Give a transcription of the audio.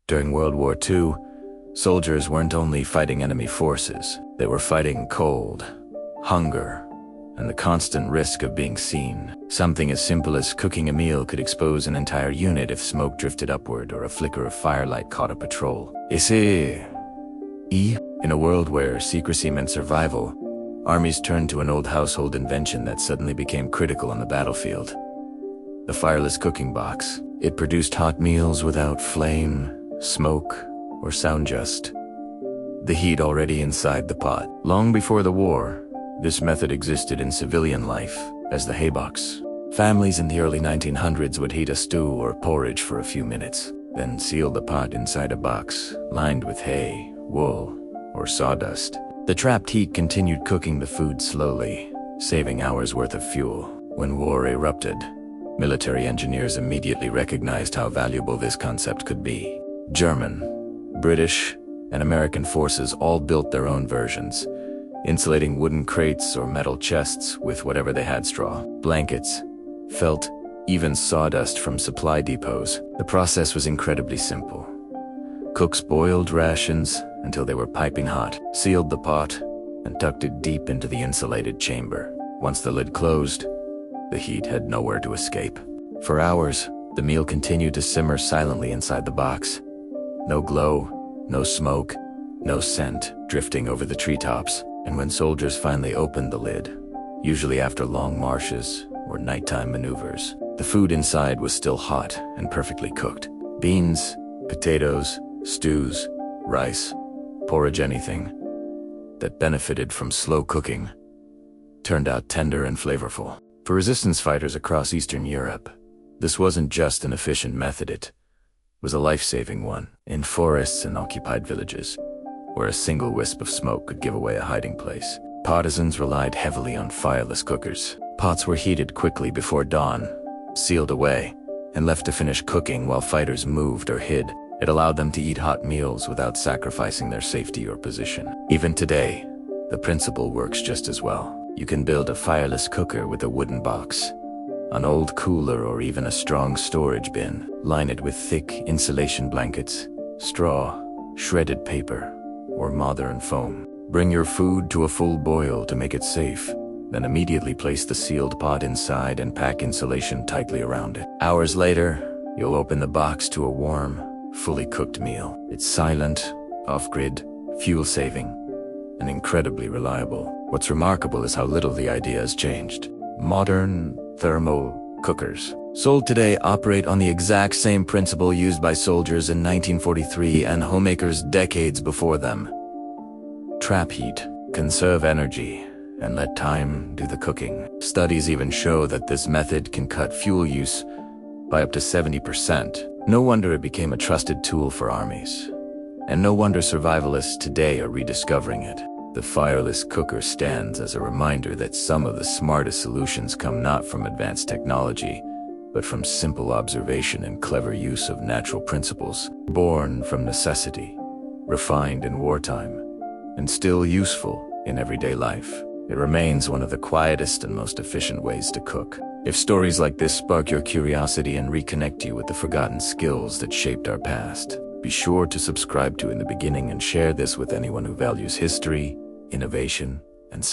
During World War II, soldiers weren't only fighting enemy forces, they were fighting cold, hunger, and the constant risk of being seen. Something as simple as cooking a meal could expose an entire unit if smoke drifted upward or a flicker of firelight caught a patrol. In a world where secrecy meant survival, armies turned to an old household invention that suddenly became critical on the battlefield. The fireless cooking box. It produced hot meals without flame, smoke, or sound, just the heat already inside the pot. Long before the war, this method existed in civilian life as the hay box. Families in the early 1900s would heat a stew or porridge for a few minutes, then seal the pot inside a box lined with hay, wool, or sawdust. The trapped heat continued cooking the food slowly, saving hours worth of fuel. When war erupted, military engineers immediately recognized how valuable this concept could be. German, British, and American forces all built their own versions, insulating wooden crates or metal chests with whatever they had: straw, blankets, felt, even sawdust from supply depots. The process was incredibly simple. Cooks boiled rations until they were piping hot, sealed the pot, and tucked it deep into the insulated chamber. Once the lid closed, the heat had nowhere to escape. For hours, the meal continued to simmer silently inside the box. No glow, no smoke, no scent drifting over the treetops. And when soldiers finally opened the lid, usually after long marches or nighttime maneuvers, the food inside was still hot and perfectly cooked. Beans, potatoes, stews, rice, porridge, anything that benefited from slow cooking turned out tender and flavorful. For resistance fighters across Eastern Europe, this wasn't just an efficient method, it was a life-saving one. In forests and occupied villages, where a single wisp of smoke could give away a hiding place, partisans relied heavily on fireless cookers. Pots were heated quickly before dawn, sealed away, and left to finish cooking while fighters moved or hid. It allowed them to eat hot meals without sacrificing their safety or position. Even today, the principle works just as well. You can build a fireless cooker with a wooden box, an old cooler, or even a strong storage bin. Line it with thick insulation blankets, straw, shredded paper, or modern foam. Bring your food to a full boil to make it safe, then immediately place the sealed pot inside and pack insulation tightly around it. Hours later, you'll open the box to a warm, fully cooked meal. It's silent, off-grid, fuel-saving, and incredibly reliable. What's remarkable is how little the idea has changed. Modern thermal cookers, sold today, operate on the exact same principle used by soldiers in 1943 and homemakers decades before them. Trap heat, conserve energy, and let time do the cooking. Studies even show that this method can cut fuel use by up to 70%. No wonder it became a trusted tool for armies. And no wonder survivalists today are rediscovering it. The fireless cooker stands as a reminder that some of the smartest solutions come not from advanced technology, but from simple observation and clever use of natural principles, born from necessity, refined in wartime, and still useful in everyday life. It remains one of the quietest and most efficient ways to cook. If stories like this spark your curiosity and reconnect you with the forgotten skills that shaped our past, be sure to subscribe to In the Beginning and share this with anyone who values history, innovation, and